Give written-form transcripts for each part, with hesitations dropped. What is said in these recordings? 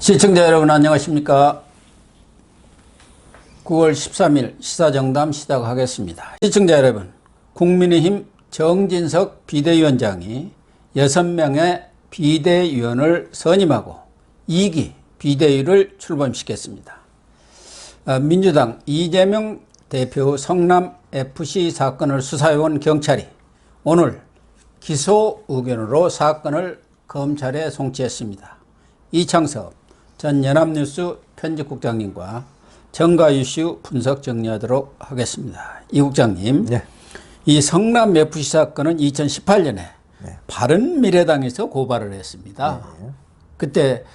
시청자 여러분 안녕하십니까. 9월 13일 시사정담 시작하겠습니다. 시청자 여러분, 국민의힘 정진석 비대위원장이 6명의 비대위원을 선임하고 2기 비대위를 출범시켰습니다. 민주당 이재명 대표 성남FC 사건을 수사해온 경찰이 오늘 기소 의견으로 사건을 검찰에 송치했습니다. 이창섭 전 연합뉴스 편집국장님과 정가 이슈 분석 정리하도록 하겠습니다. 이 국장님, 네. 이 성남FC 사건은 2018년에 바른미래당에서 고발을 했습니다. 그때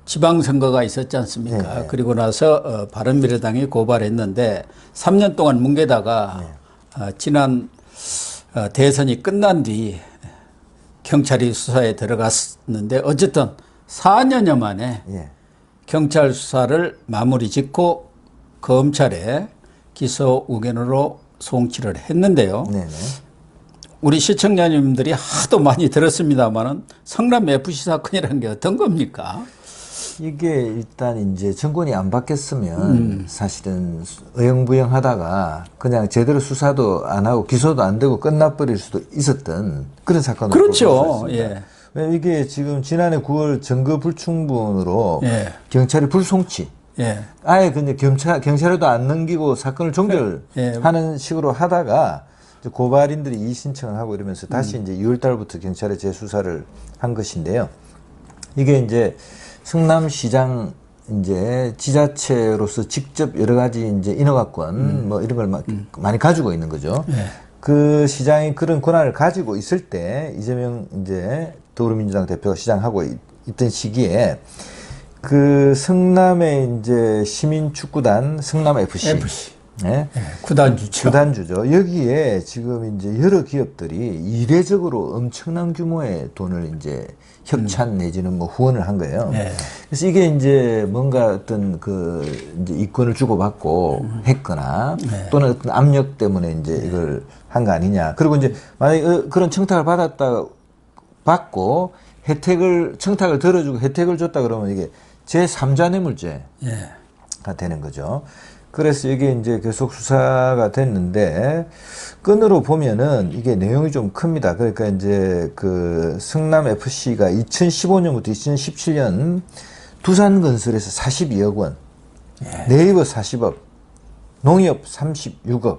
지방선거가 있었지 않습니까? 그리고 나서 바른미래당이 고발했는데 3년 동안 뭉개다가 지난 대선이 끝난 뒤 경찰이 수사에 들어갔는데 어쨌든 4년여 만에 경찰 수사를 마무리 짓고 검찰에 기소 의견으로 송치를 했는데요. 우리 시청자님들이 하도 많이 들었습니다만은 성남FC 사건이라는 게 어떤 겁니까? 이게 일단 이제 정권이 안 바뀌었으면 사실은 어영부영하다가 그냥 제대로 수사도 안 하고 기소도 안 되고 끝나버릴 수도 있었던 그런 사건으로 그렇죠. 왜냐면 이게 지금 지난해 9월 증거 불충분으로 경찰이 불송치. 아예 근데 경찰에도 안 넘기고 사건을 종결하는 식으로 하다가 고발인들이 이의 신청을 하고 이러면서 다시 이제 6월 달부터 경찰에 재수사를 한 것인데요. 이게 이제 성남시장 이제 지자체로서 직접 여러 가지 이제 인허가권 뭐 이런 걸 많이 가지고 있는 거죠. 그 시장이 그런 권한을 가지고 있을 때 이재명 이제 더불어민주당 대표가 시장하고 있던 시기에 그 성남의 이제 시민축구단 성남FC. 구단주죠. 구단주죠. 여기에 지금 이제 여러 기업들이 이례적으로 엄청난 규모의 돈을 이제 협찬 내지는 뭐 후원을 한 거예요. 그래서 이게 이제 뭔가 어떤 그 이제 이권을 주고받고 했거나 또는 어떤 압력 때문에 이제 이걸 한 거 아니냐. 그리고 이제 만약에 그런 청탁을 받고 청탁을 들어주고 혜택을 줬다 그러면 이게 제3자 뇌물죄가 되는 거죠. 그래서 이게 이제 계속 수사가 됐는데 건으로 보면은 이게 내용이 좀 큽니다. 그러니까 이제 그 성남FC가 2015년부터 2017년 두산건설에서 42억 원, 네이버 40억, 농협 36억,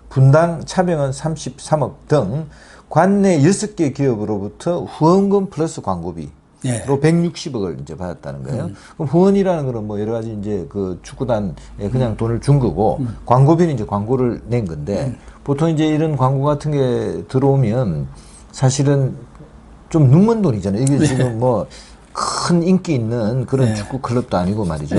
분당 차병원 33억 등 관내 6개 기업으로부터 후원금 플러스 광고비 로 160억을 이제 받았다는 거예요. 그럼 후원이라는 거는 뭐 여러 가지 이제 그 축구단에 그냥 돈을 준 거고 광고비는 이제 광고를 낸 건데 보통 이제 이런 광고 같은 게 들어오면 사실은 좀 눈먼 돈이잖아요. 이게 지금 뭐 큰 인기 있는 그런 축구 클럽도 아니고 말이죠.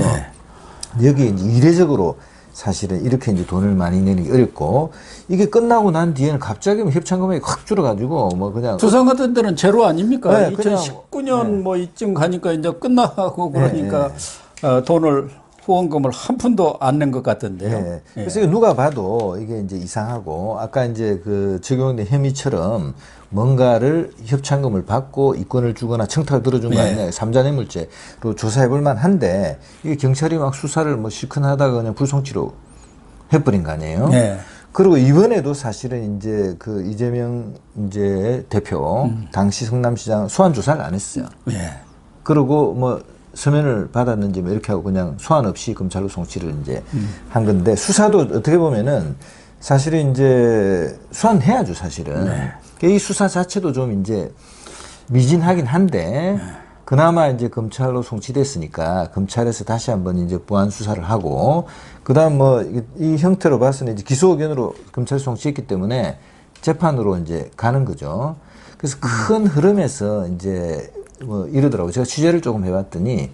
여기 이제 이례적으로 사실은 이렇게 이제 돈을 많이 내는 게 어렵고 이게 끝나고 난 뒤에는 갑자기 협찬 금액이 확 줄어가지고 뭐 그냥 두산 같은 데는 제로 아닙니까? 2019년 뭐 이쯤 가니까 이제 끝나고 그러니까 돈을 후원금을 한 푼도 안 낸 것 같던데요. 그래서 누가 봐도 이게 이제 이상하고 아까 이제 그 적용된 혐의처럼 뭔가를 협찬금을 받고 이권을 주거나 청탁을 들어준 거 아니냐. 3자 뇌물죄로 조사해 볼 만한데 이게 경찰이 막 수사를 뭐 시큰하다가 그냥 불송치로 해버린 거 아니에요. 그리고 이번에도 사실은 이제 그 이재명 이제 대표 당시 성남시장 소환 조사를 안 했어요. 그리고 뭐 서면을 받았는지 뭐 이렇게 하고 그냥 소환 없이 검찰로 송치를 이제 한 건데 수사도 어떻게 보면은 사실은 이제 소환해야죠, 사실은. 이 수사 자체도 좀 이제 미진하긴 한데 그나마 이제 검찰로 송치됐으니까 검찰에서 다시 한번 이제 보완 수사를 하고 그다음 뭐 이 형태로 봐서는 이제 기소 의견으로 검찰 송치했기 때문에 재판으로 이제 가는 거죠. 그래서 큰 흐름에서 이제 뭐 이러더라고요. 제가 취재를 조금 해봤더니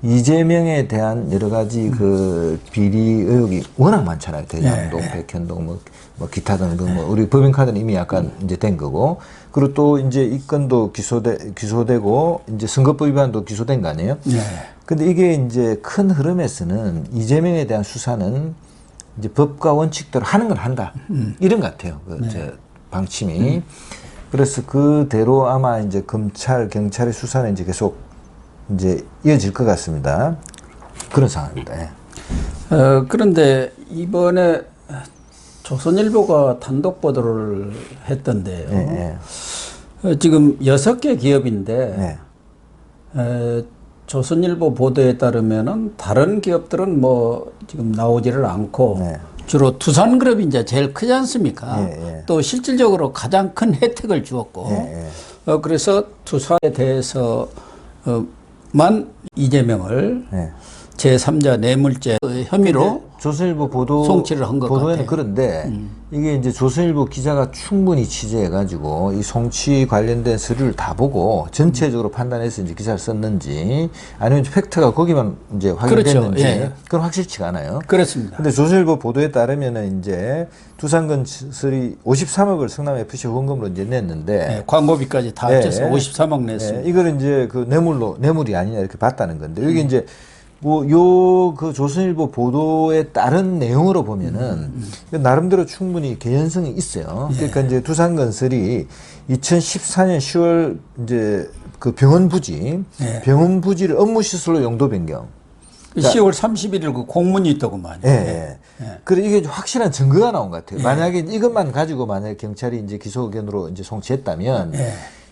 이재명에 대한 여러 가지 그 비리 의혹이 워낙 많잖아요. 대장동, 백현동, 뭐 기타 등등 뭐 우리 법인카드는 이미 약간 이제 된 거고 그리고 또 이제 이 건도 기소되고 이제 선거법 위반도 기소된 거 아니에요? 근데 이게 이제 큰 흐름에서는 이재명에 대한 수사는 이제 법과 원칙대로 하는 건 한다. 이런 것 같아요. 그 저 방침이. 그래서 그대로 아마 이제 검찰, 경찰의 수사는 이제 계속 이제 이어질 것 같습니다. 그런 상황입니다. 예. 그런데 이번에 조선일보가 단독 보도를 했던데요. 예, 지금 6개 기업인데 예. 조선일보 보도에 따르면은 다른 기업들은 뭐 지금 나오지를 않고 네. 주로 두산그룹이 이제 제일 크지 않습니까? 예. 또 실질적으로 가장 큰 혜택을 주었고 그래서 두산에 대해서 만 이재명을 제3자 뇌물죄 혐의로 조선일보 보도 송치를 한 것 보도에는 같아요. 그런데 이게 이제 조선일보 기자가 충분히 취재해가지고 이 송치 관련된 서류를 다 보고 전체적으로 판단해서 이제 기사를 썼는지 아니면 팩트가 거기만 이제 확인됐는지 그렇죠. 예. 그건 확실치가 않아요. 그렇습니다. 근데 조선일보 보도에 따르면은 이제 두산건설이 53억을 성남 FC 후원금으로 이제 냈는데 광고비까지 다 합쳐서 53억 냈습니다. 이걸 이제 그 뇌물이 아니냐 이렇게 봤다는 건데 여기 이제 요 그 조선일보 보도에 따른 내용으로 보면은 나름대로 충분히 개연성이 있어요. 그러니까 이제 두산건설이 2014년 10월 이제 그 병원 부지를 업무 시설로 용도 변경. 10월 31일 그 공문이 있더구만. 그래 이게 확실한 증거가 나온 것 같아요. 만약에 이것만 가지고 만약에 경찰이 이제 기소 의견으로 이제 송치했다면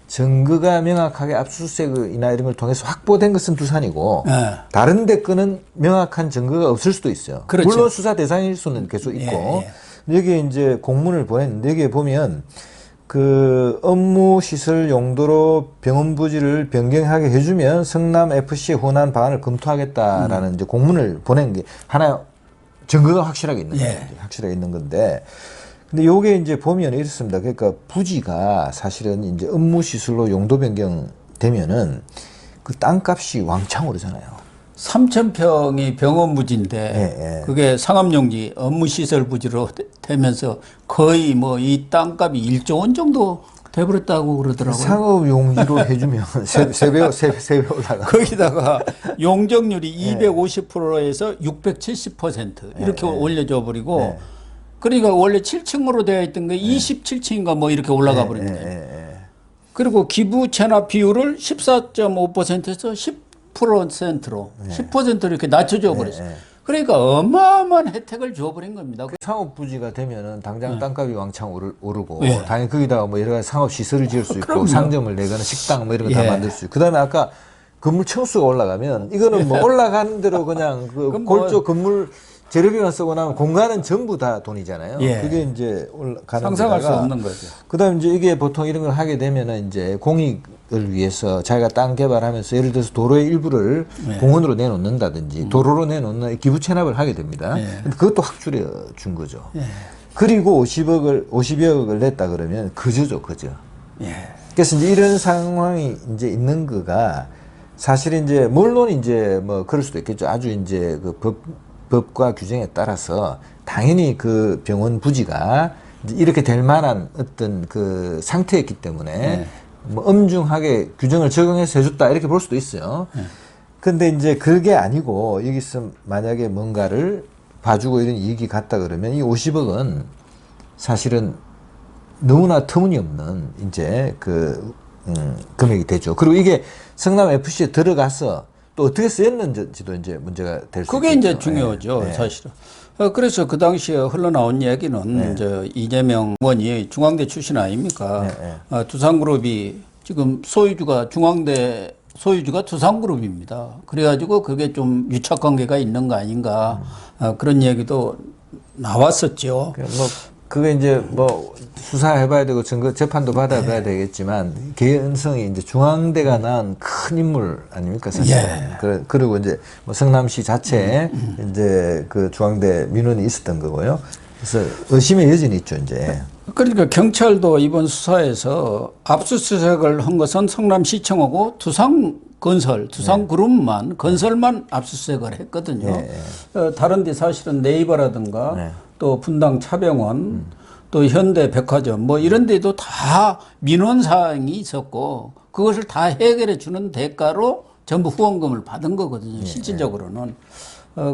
증거가 명확하게 압수수색이나 이런 걸 통해서 확보된 것은 두산이고 다른 데 거는 명확한 증거가 없을 수도 있어요. 그렇죠. 물론 수사 대상일 수는 계속 있고 여기에 이제 공문을 보냈는데 여기에 보면 그 업무 시설 용도로 병원 부지를 변경하게 해주면 성남 FC에 후원한 방안을 검토하겠다라는 이제 공문을 보낸 게 하나 증거가 확실하게 있는 거예요. 확실하게 있는 건데. 근데 요게 이제 보면 이렇습니다. 그러니까 부지가 사실은 이제 업무 시설로 용도 변경 되면은 그 땅값이 왕창 오르잖아요. 3,000평이 병원 부지인데 그게 상업용지 업무시설 부지로 되면서 거의 뭐 이 땅값이 1조 원 정도 돼버렸다고 그러더라고요. 상업용지로 해주면 세 배 올라가. 거기다가 용적률이 250%에서 670% 이렇게 올려줘 버리고 그러니까 원래 7층으로 되어 있던 게 27층인가 뭐 이렇게 올라가 버린 거예요. 그리고 기부 체납 비율을 14.5%에서 10%로 10%로 이렇게 낮춰줘 버렸어요. 그러니까 어마어마한 혜택을 줘버린 겁니다. 상업 부지가 되면은 당장 땅값이 왕창 오르고 당연히 거기다가 뭐 여러 가지 상업 시설을 지을 수 있고 그럼요. 상점을 내거나 식당 뭐 이런 거 다 만들 수 있고 그다음에 아까 건물 층수가 올라가면 이거는 뭐 올라가는 대로 그냥 그 골조 건물 재료비만 쓰고 나면 공간은 전부 다 돈이잖아요. 그게 이제 올라가는 상상할 수 없는 거죠. 그다음 이제 이게 보통 이런 걸 하게 되면은 이제 공익을 위해서 자기가 땅 개발하면서 예를 들어서 도로의 일부를 공원으로 내놓는다든지 도로로 내놓는 기부 체납을 하게 됩니다. 근데 그것도 확 줄여 준 거죠. 그리고 50여억을 냈다 그러면 거저죠, 거저. 그래서 이제 이런 상황이 이제 있는 거가 사실 이제 물론 이제 뭐 그럴 수도 있겠죠. 아주 이제 그 법과 규정에 따라서 당연히 그 병원 부지가 이렇게 될 만한 어떤 그 상태였기 때문에 뭐 엄중하게 규정을 적용해서 해줬다 이렇게 볼 수도 있어요. 근데 이제 그게 아니고 여기서 만약에 뭔가를 봐주고 이런 이익이 갔다 그러면 이 50억은 사실은 너무나 터무니없는 이제 그 금액이 되죠. 그리고 이게 성남 FC에 들어가서 또 어떻게 쓰였는지도 이제 문제가 될 수 있죠. 그게 이제 중요하죠, 사실은. 그래서 그 당시에 흘러나온 얘기는 이제 이재명 의원이 중앙대 출신 아닙니까? 두산그룹이 지금 소유주가 두산그룹입니다. 그래가지고 그게 좀 유착관계가 있는 거 아닌가 그런 얘기도 나왔었죠. 뭐 그게 이제 뭐 수사해봐야 되고 증거 재판도 받아봐야 되겠지만 개연성이 이제 중앙대가 낳은 큰 인물 아닙니까 사실은. 그리고 이제 뭐 성남시 자체에 이제 그 중앙대 민원이 있었던 거고요. 그래서 의심의 여진이 있죠 이제. 그러니까 경찰도 이번 수사에서 압수수색을 한 것은 성남시청하고 두산그룹만 건설만 압수수색을 했거든요. 다른 데 사실은 네이버라든가 또 분당 차병원 또 현대백화점 뭐 이런 데도 다 민원 사항이 있었고 그것을 다 해결해 주는 대가로 전부 후원금을 받은 거거든요. 실질적으로는.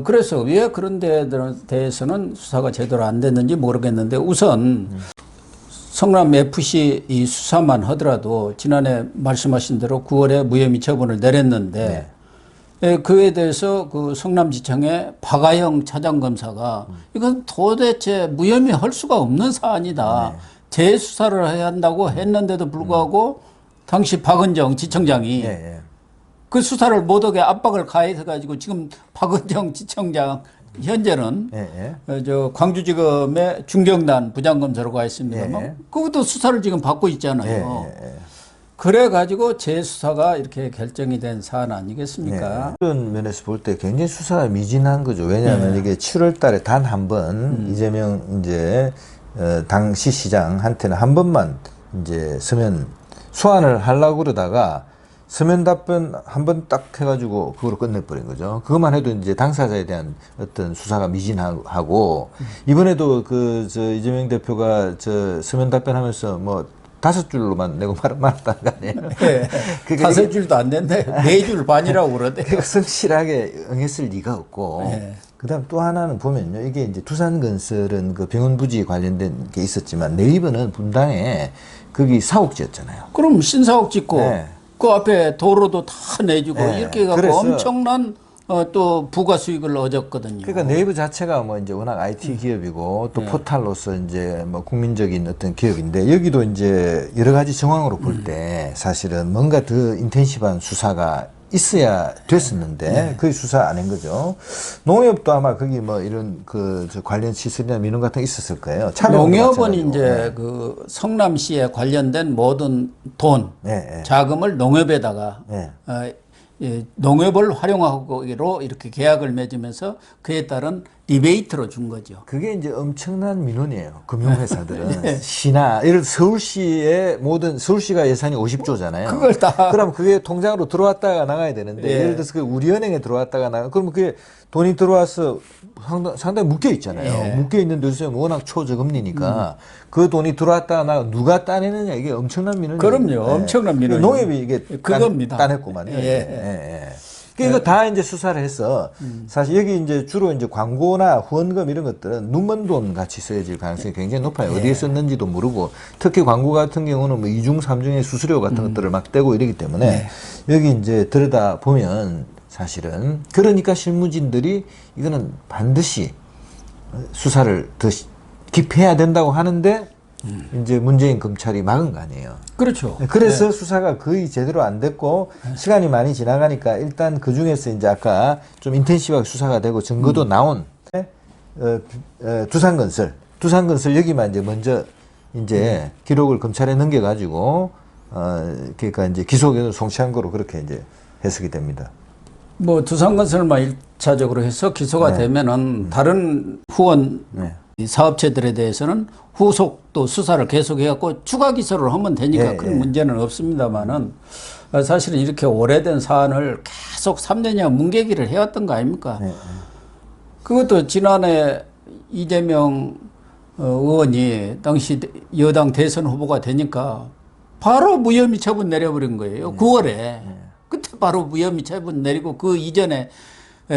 그래서 왜 그런 데에 대해서는 수사가 제대로 안 됐는지 모르겠는데 우선 성남 FC 이 수사만 하더라도 지난해 말씀하신 대로 9월에 무혐의 처분을 내렸는데 그에 대해서 그 성남지청의 박아영 차장검사가 이건 도대체 무혐의 할 수가 없는 사안이다. 재수사를 해야 한다고 했는데도 불구하고 당시 박은정 지청장이 그 수사를 못하게 압박을 가해서 지금 박은정 지청장 현재는 저 광주지검의 중경단 부장검사로 가 있습니다만 그것도 수사를 지금 받고 있잖아요. 그래가지고 재수사가 이렇게 결정이 된 사안 아니겠습니까? 그런 면에서 볼 때 굉장히 수사가 미진한 거죠. 왜냐하면 이게 7월 달에 단 한 번 이재명 이제 당시 시장한테는 한 번만 이제 서면 소환을 하려고 그러다가 서면 답변 한 번 딱 해가지고 그걸로 끝내버린 거죠. 그것만 해도 이제 당사자에 대한 어떤 수사가 미진하고 이번에도 저 이재명 대표가 저 서면 답변하면서 뭐 5줄로만 내고 말았다는 거 아니에요? 네. 그러니까 5줄도 안 됐네. 4줄 반이라고 그러대요. 성실하게 응했을 리가 없고. 그다음 또 하나는 보면요. 이게 이제 두산건설은 그 병원 부지 관련된 게 있었지만 네이버는 분당에 거기 사옥지였잖아요. 그럼 신사옥 짓고 그 앞에 도로도 다 내주고 이렇게 해갖고 그래서 엄청난 또 부가 수익을 얻었거든요. 그러니까 네이버 자체가 뭐 이제 워낙 IT 기업이고 또 포탈로서 이제 뭐 국민적인 어떤 기업인데 여기도 이제 여러 가지 정황으로 볼 때 사실은 뭔가 더 인텐시브한 수사가 있어야 됐었는데 그 수사 안 한 거죠. 농협도 아마 거기 뭐 이런 저 관련 시설이나 민원 같은 게 있었을 거예요. 농협은 이제 그 성남시에 관련된 모든 돈, 자금을 농협에다가 농협을 활용하기로 이렇게 계약을 맺으면서 그에 따른 리베이트로 준 거죠. 그게 이제 엄청난 민원이에요. 금융회사들은. 시나, 예를 들어 서울시의 모든, 서울시가 예산이 50조잖아요. 그걸 다. 그럼 그게 통장으로 들어왔다가 나가야 되는데, 예를 들어서 그 우리은행에 들어왔다가 그러면 그게 돈이 들어와서 상당히 묶여 있잖아요. 묶여 있는데 요새 워낙 초저금리니까 그 돈이 들어왔다가 누가 따내느냐 이게 엄청난 민원이에요. 그럼요. 엄청난 민원. 농협이 이게 그겁니다. 따냈구만요. 이거 다 이제 수사를 해서 사실 여기 이제 주로 이제 광고나 후원금 이런 것들은 눈먼 돈 같이 쓰여질 가능성이 굉장히 높아요. 어디에 썼는지도 모르고 특히 광고 같은 경우는 뭐 2중, 3중의 수수료 같은 것들을 막 떼고 이러기 때문에 여기 이제 들여다 보면 사실은 그러니까 실무진들이 이거는 반드시 수사를 더 깊이해야 된다고 하는데 이제 문재인 검찰이 막은 거 아니에요. 그렇죠. 그래서 수사가 거의 제대로 안 됐고 시간이 많이 지나가니까 일단 그 중에서 이제 아까 좀 인텐시브하게 수사가 되고 증거도 나온 두산건설 여기만 이제 먼저 이제 기록을 검찰에 넘겨가지고 그러니까 이제 기소견을 송치한 거로 그렇게 이제 해석이 됩니다. 뭐 두산건설만 1차적으로 해서 기소가 되면은 다른 후원 사업체들에 대해서는 후속 또 수사를 계속해갖고 추가 기소를 하면 되니까 큰 문제는 없습니다만은 사실은 이렇게 오래된 사안을 계속 3년여 뭉개기를 해왔던 거 아닙니까? 그것도 지난해 이재명 의원이 당시 여당 대선 후보가 되니까 바로 무혐의 처분 내려버린 거예요. 9월에. 그때 바로 무혐의 처분 내리고 그 이전에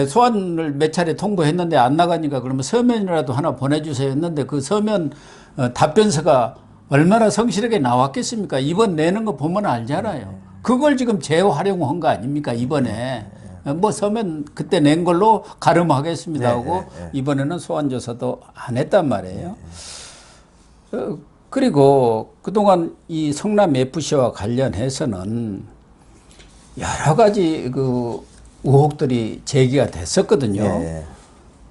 소환을 몇 차례 통보했는데 안 나가니까 그러면 서면이라도 하나 보내주세요 했는데 그 서면 답변서가 얼마나 성실하게 나왔겠습니까? 이번 내는 거 보면 알잖아요. 그걸 지금 재활용한 거 아닙니까? 이번에. 뭐 서면 그때 낸 걸로 가름하겠습니다 하고 이번에는 소환조사도 안 했단 말이에요. 그리고 그동안 이 성남FC와 관련해서는 여러 가지 그 의혹들이 제기가 됐었거든요.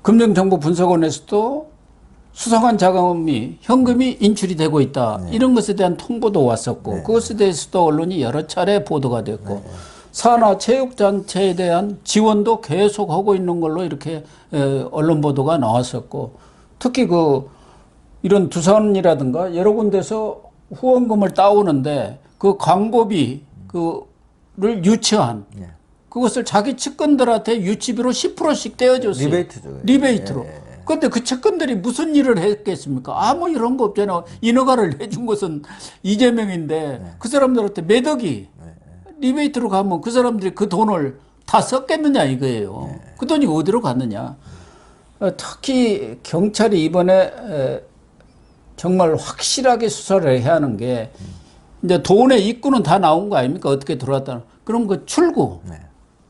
금융정보분석원에서도 수상한 자금이 현금이 인출이 되고 있다. 이런 것에 대한 통보도 왔었고 그것에 대해서도 언론이 여러 차례 보도가 됐고 산하 체육단체에 대한 지원도 계속하고 있는 걸로 이렇게 언론 보도가 나왔었고 특히 이런 두산이라든가 여러 군데서 후원금을 따오는데 그 광고비 를 유치한 그것을 자기 측근들한테 유치비로 10%씩 떼어줬어요. 리베이트죠. 리베이트로. 그런데 그 측근들이 무슨 일을 했겠습니까? 아무 이런 거 없잖아. 인허가를 해준 것은 이재명인데 그 사람들한테 몇 억이 리베이트로 가면 그 사람들이 그 돈을 다 썼겠느냐 이거예요. 그 돈이 어디로 갔느냐. 특히 경찰이 이번에 정말 확실하게 수사를 해야 하는 게 이제 돈의 입구는 다 나온 거 아닙니까? 어떻게 들어왔다. 그럼 그 출구.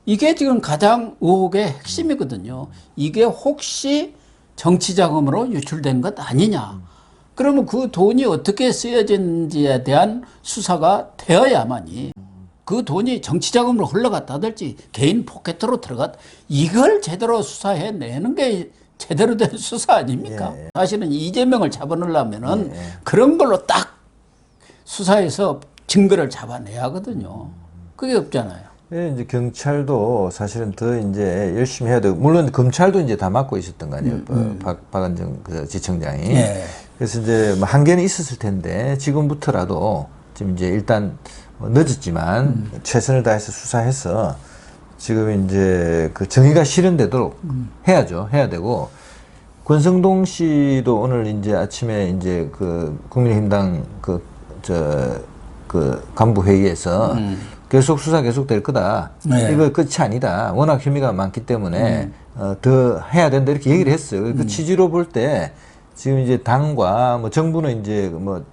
이게 지금 가장 의혹의 핵심이거든요. 이게 혹시 정치 자금으로 유출된 것 아니냐. 그러면 그 돈이 어떻게 쓰여진지에 대한 수사가 되어야만이 그 돈이 정치 자금으로 흘러갔다든지 개인 포켓으로 들어갔다. 이걸 제대로 수사해내는 게 제대로 된 수사 아닙니까? 예. 사실은 이재명을 잡아내려면은 그런 걸로 딱 수사해서 증거를 잡아내야 하거든요. 그게 없잖아요. 예, 이제 경찰도 사실은 더 이제 열심히 해야 되고, 물론 검찰도 이제 다 맡고 있었던 거 아니에요. 박안정 그 지청장이. 예. 그래서 이제 뭐 한계는 있었을 텐데, 지금부터라도 지금 이제 일단 늦었지만 최선을 다해서 수사해서 지금 이제 그 정의가 실현되도록 해야죠. 해야 되고, 권성동 씨도 오늘 이제 아침에 이제 그 국민의힘당 그 간부 회의에서 계속 수사 계속될 거다. 네. 이거 끝이 아니다. 워낙 혐의가 많기 때문에 더 해야 된다 이렇게 얘기를 했어요. 그 취지로 볼 때 지금 이제 당과 뭐 정부는 이제 뭐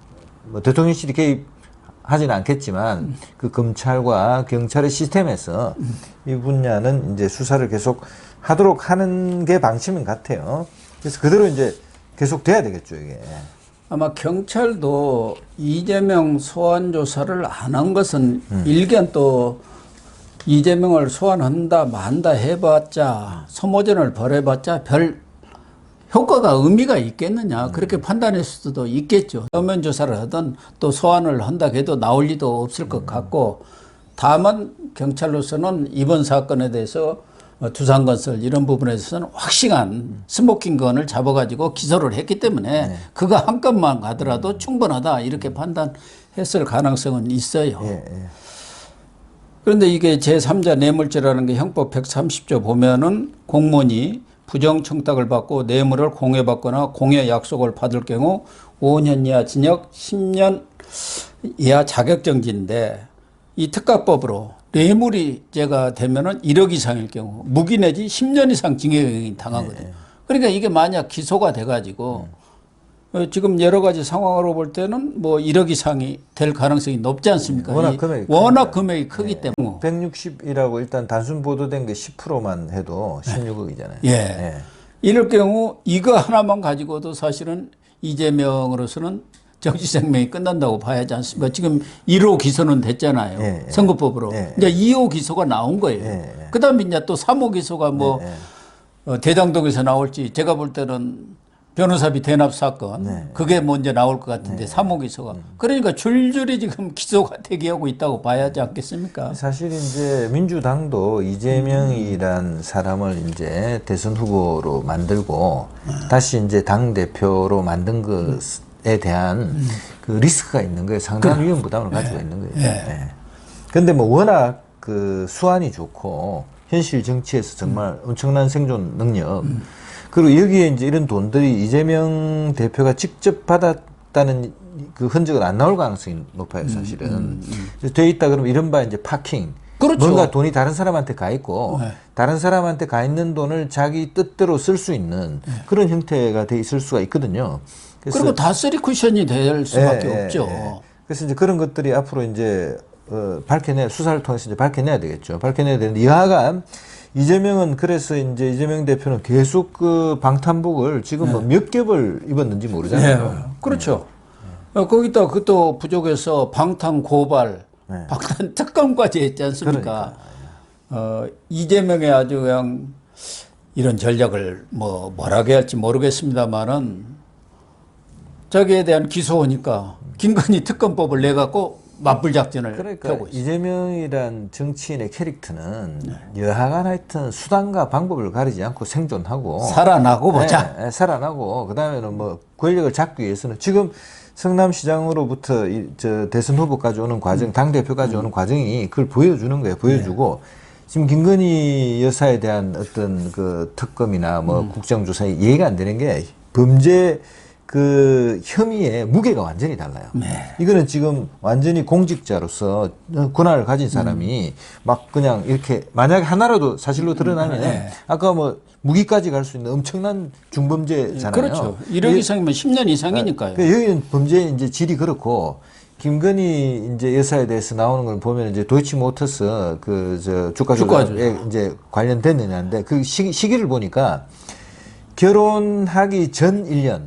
대통령실이 개입하지는 않겠지만 그 검찰과 경찰의 시스템에서 이 분야는 이제 수사를 계속 하도록 하는 게 방침인 것 같아요. 그래서 그대로 이제 계속 돼야 되겠죠, 이게. 아마 경찰도 이재명 소환 조사를 안 한 것은 일견 또 이재명을 소환한다 만다 해봤자 소모전을 벌여봤자 별 효과가 의미가 있겠느냐 그렇게 판단했을 수도 있겠죠. 서면 조사를 하든 또 소환을 한다 해도 나올 리도 없을 것 같고 다만 경찰로서는 이번 사건에 대해서 두산건설 이런 부분에 있어서는 확실한 스모킹건을 잡아가지고 기소를 했기 때문에 그거 한 건만 가더라도 충분하다 이렇게 판단했을 가능성은 있어요. 그런데 이게 제3자 뇌물죄라는 게 형법 130조 보면은 공무원이 부정청탁을 받고 뇌물을 공여받거나 공여 약속을 받을 경우 5년 이하 징역 10년 이하 자격정지인데 이 특가법으로 뇌물이죄가 되면은 1억 이상일 경우 무기 내지 10년 이상 징역이 당하거든요. 그러니까 이게 만약 기소가 돼가지고 지금 여러 가지 상황으로 볼 때는 뭐 1억 이상이 될 가능성이 높지 않습니까? 워낙 금액이 크기 때문에. 160이라고 일단 단순 보도된 게 10%만 해도 16억이잖아요. 예. 이럴 경우 이거 하나만 가지고도 사실은 이재명으로서는 정치 생명이 끝난다고 봐야지 않습니까? 지금 1호 기소는 됐잖아요. 선거법으로. 이제 2호 기소가 나온 거예요. 그 다음에 이제 또 3호 기소가 뭐 대장동에서 나올지 제가 볼 때는 변호사비 대납 사건 그게 먼저 나올 것 같은데 3호 기소가. 그러니까 줄줄이 지금 기소가 대기하고 있다고 봐야 하지 않겠습니까? 사실 이제 민주당도 이재명이란 사람을 이제 대선 후보로 만들고 다시 이제 당 대표로 만든 것에 대한 그 리스크가 있는 거예요. 상당한 위험 부담을 가지고 있는 거예요. 그런데 뭐 워낙 그 수완이 좋고 현실 정치에서 정말 엄청난 생존 능력. 그리고 여기에 이제 이런 돈들이 이재명 대표가 직접 받았다는 그 흔적은 안 나올 가능성이 높아요, 사실은. 돼 있다 그러면 이른바 이제 파킹. 그렇죠. 뭔가 돈이 다른 사람한테 가 있고 다른 사람한테 가 있는 돈을 자기 뜻대로 쓸 수 있는 그런 형태가 돼 있을 수가 있거든요. 그리고 다 쓰리 쿠션이 될 수밖에 없죠. 그래서 이제 그런 것들이 앞으로 이제 수사를 통해서 이제 밝혀내야 되겠죠. 밝혀내야 되는데 여하간 이재명은 그래서 이제 이재명 대표는 계속 그 방탄복을 지금 뭐 몇 겹을 입었는지 모르잖아요. 그렇죠. 거기다 그것도 부족해서 방탄 고발, 방탄 특검까지 했지 않습니까? 이재명의 아주 그냥 이런 전략을 뭐라고 해야 할지 모르겠습니다만은 자기에 대한 기소하니까 김건희 특검법을 내갖고 맞불 작전을 펴고 있어요. 이재명이란 정치인의 캐릭터는 여하간 하여튼 수단과 방법을 가리지 않고 생존하고 살아나고 보자. 살아나고 그다음에는 뭐 권력을 잡기 위해서는 지금 성남시장으로부터 저 대선 후보까지 오는 과정, 당 대표까지 오는 과정이 그걸 보여주는 거예요. 보여주고 지금 김건희 여사에 대한 어떤 그 특검이나 뭐 국정조사에 이해가 안 되는 게 범죄 그 혐의의 무게가 완전히 달라요. 이거는 지금 완전히 공직자로서 권한을 가진 사람이 막 그냥 이렇게 만약에 하나라도 사실로 드러나면 아까 뭐 무기까지 갈 수 있는 엄청난 중범죄잖아요. 그렇죠. 1억 이상이면 10년 이상이니까요. 여기는 범죄의 이제 질이 그렇고 김건희 이제 여사에 대해서 나오는 걸 보면 이제 도이치모터스 주가 조작에 이제 관련됐느냐인데 그 시기를 보니까 결혼하기 전 1년,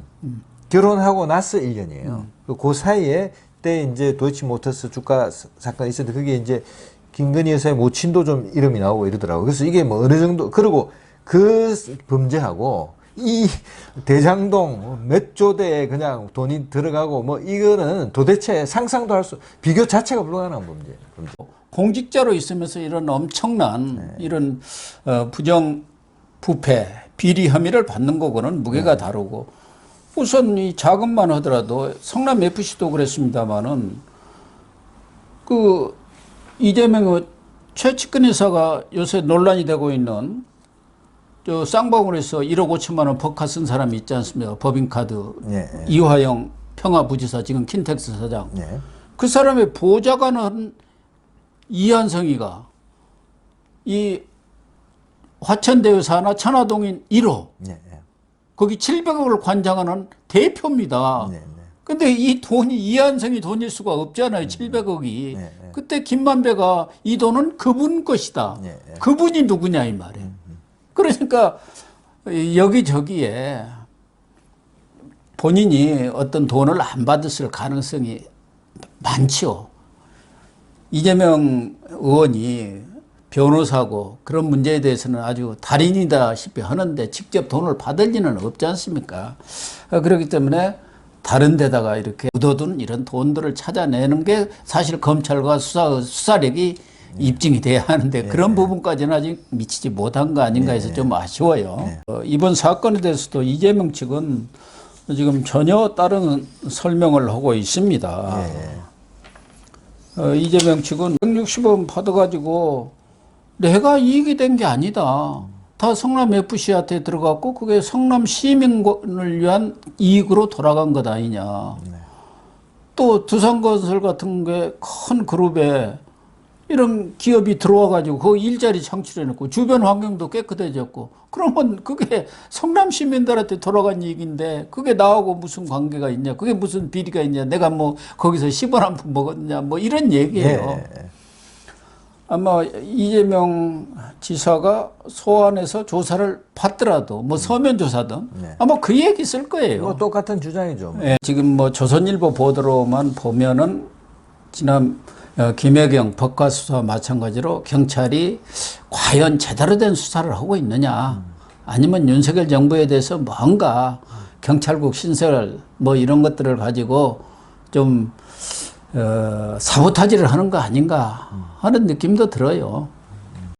결혼하고 나서 1년이에요. 그 사이에 때 이제 도이치모터스 주가 사건이 있었는데 그게 이제 김건희 여사의 모친도 좀 이름이 나오고 이러더라고요. 그래서 이게 뭐 어느 정도, 그리고 그 범죄하고 이 대장동 몇 조대에 그냥 돈이 들어가고 뭐 이거는 도대체 상상도 할 수, 비교 자체가 불가능한 범죄. 공직자로 있으면서 이런 엄청난 이런 부정 부패 비리 혐의를 받는 거고는 무게가 다르고 우선 이 자금만 하더라도 성남 FC도 그랬습니다마는 그 이재명 최측근 회사가 요새 논란이 되고 있는 저 쌍방울에서 1억 5천만 원 법카 쓴 사람이 있지 않습니까? 법인카드. 이화영 평화부지사 지금 킨텍스 사장. 그 사람의 보좌관은 이한성이가 이 화천대유 산하 천화동인 1호 거기 700억을 관장하는 대표입니다. 근데 이 돈이 이한성이 돈일 수가 없잖아요. 700억이. 그때 김만배가 이 돈은 그분 것이다. 그분이 누구냐 이 말이에요. 그러니까 여기저기에 본인이 어떤 돈을 안 받았을 가능성이 많죠. 이재명 의원이 변호사고 그런 문제에 대해서는 아주 달인이다시피 하는데 직접 돈을 받을 리는 없지 않습니까? 그렇기 때문에 다른 데다가 이렇게 묻어둔 이런 돈들을 찾아내는 게 사실 검찰과 수사력이 입증이 돼야 하는데 그런 부분까지는 아직 미치지 못한 거 아닌가 해서 좀 아쉬워요. 이번 사건에 대해서도 이재명 측은 지금 전혀 다른 설명을 하고 있습니다. 이재명 측은 160원 받아가지고 내가 이익이 된 게 아니다. 다 성남 FC한테 들어갔고 그게 성남 시민을 위한 이익으로 돌아간 것 아니냐. 또 두산건설 같은 게 큰 그룹에 이런 기업이 들어와가지고 그 일자리 창출해놓고 주변 환경도 깨끗해졌고 그러면 그게 성남 시민들한테 돌아간 얘기인데 그게 나하고 무슨 관계가 있냐, 그게 무슨 비리가 있냐, 내가 뭐 거기서 10원 한 푼 먹었냐, 뭐 이런 얘기예요. 아마 이재명 지사가 소환해서 조사를 받더라도 뭐 서면 조사든 아마 그 얘기 쓸 거예요. 뭐 똑같은 주장이죠. 뭐. 지금 뭐 조선일보 보도로만 보면은 지난 김혜경 법과 수사와 마찬가지로 경찰이 과연 제대로 된 수사를 하고 있느냐 아니면 윤석열 정부에 대해서 뭔가 경찰국 신설 뭐 이런 것들을 가지고 좀 사보타지를 하는 거 아닌가 하는 느낌도 들어요.